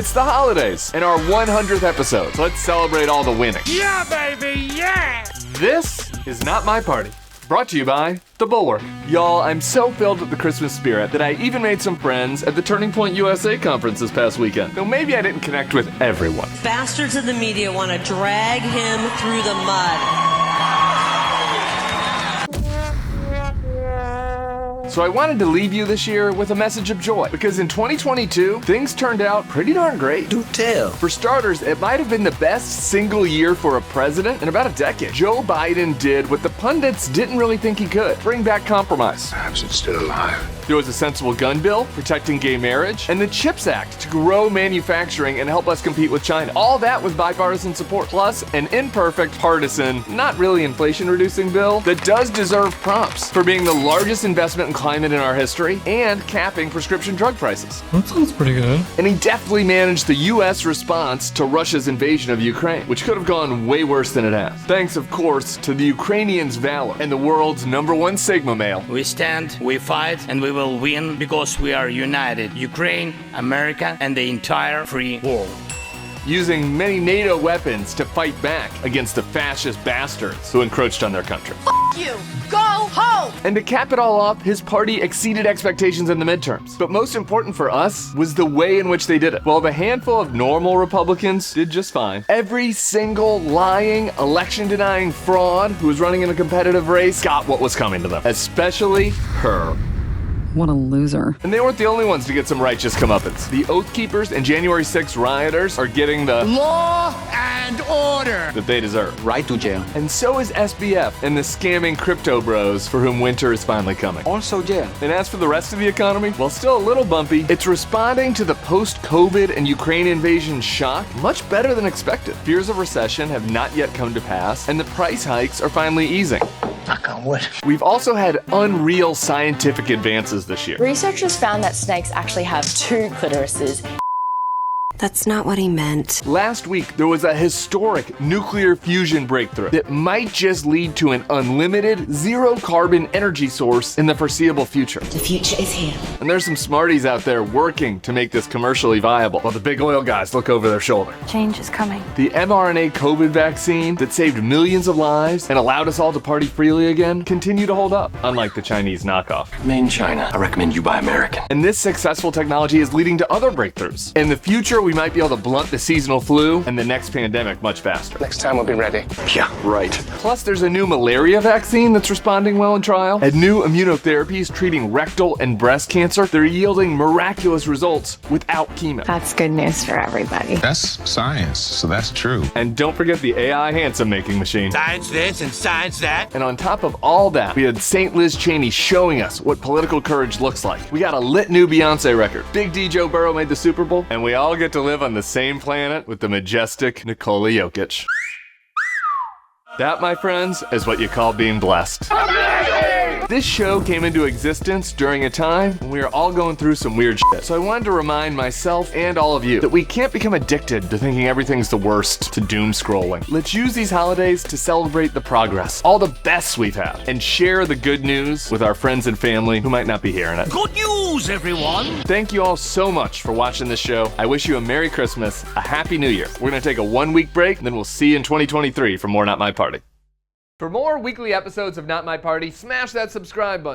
It's the holidays and our 100th episode, so let's celebrate all the winning. Yeah, baby, yeah! This is Not My Party, brought to you by the Bulwark. Y'all, I'm so filled with the Christmas spirit that I even made some friends at the Turning Point USA conference this past weekend. Though maybe I didn't connect with everyone. Bastards of the media want to drag him through the mud. So I wanted to leave you this year with a message of joy, because in 2022, things turned out pretty darn great. Do tell. For starters, it might have been the best single year for a president in about a decade. Joe Biden did what the pundits didn't really think he could: bring back compromise. Perhaps it's still alive. There was a sensible gun bill protecting gay marriage, and the CHIPS Act to grow manufacturing and help us compete with China. All that with bipartisan support, plus an imperfect, partisan, not really inflation-reducing bill that does deserve props for being the largest investment in climate in our history and capping prescription drug prices. That sounds pretty good. And he definitely managed the U.S. response to Russia's invasion of Ukraine, which could have gone way worse than it has. Thanks, of course, to the Ukrainians' valor and the world's #1 Sigma male. We stand, we fight, and we will win because we are united. Ukraine, America, and the entire free world. Using many NATO weapons to fight back against the fascist bastards who encroached on their country. F you! Go home! And to cap it all off, his party exceeded expectations in the midterms. But most important for us was the way in which they did it. While the handful of normal Republicans did just fine, every single lying, election-denying fraud who was running in a competitive race got what was coming to them. Especially her. What a loser. And they weren't the only ones to get some righteous comeuppance. The Oath Keepers and January 6th rioters are getting the law and order that they deserve. Right to jail. And so is SBF and the scamming crypto bros for whom winter is finally coming. Also jail. And as for the rest of the economy, while still a little bumpy, it's responding to the post-COVID and Ukraine invasion shock much better than expected. Fears of recession have not yet come to pass, and the price hikes are finally easing. Knock on wood. We've also had unreal scientific advances this year. Researchers found that snakes actually have 2 clitorises. That's not what he meant. Last week, there was a historic nuclear fusion breakthrough that might just lead to an unlimited, zero-carbon energy source in the foreseeable future. The future is here. And there's some smarties out there working to make this commercially viable, while the big oil guys look over their shoulder. Change is coming. The mRNA COVID vaccine that saved millions of lives and allowed us all to party freely again continue to hold up, unlike the Chinese knockoff. Made in China. I recommend you buy American. And this successful technology is leading to other breakthroughs. In the future, we might be able to blunt the seasonal flu and the next pandemic much faster. Next time we'll be ready. Yeah, right. Plus, there's a new malaria vaccine that's responding well in trial, and new immunotherapies treating rectal and breast cancer. They're yielding miraculous results without chemo. That's good news for everybody. That's science, so that's true. And don't forget the AI handsome making machine. Science this and science that. And on top of all that, we had St. Liz Cheney showing us what political courage looks like. We got a lit new Beyonce record. Big D Joe Burrow made the Super Bowl, and we all get to live on the same planet with the majestic Nikola Jokic. That, my friends, is what you call being blessed. This show came into existence during a time when we were all going through some weird shit. So I wanted to remind myself and all of you that we can't become addicted to thinking everything's the worst, to doom scrolling. Let's use these holidays to celebrate the progress, all the bests we've had, and share the good news with our friends and family who might not be hearing it. Good news, everyone! Thank you all so much for watching this show. I wish you a Merry Christmas, a Happy New Year. We're gonna take a 1-week break, and then we'll see you in 2023 for more Not My Party. For more weekly episodes of Not My Party, smash that subscribe button.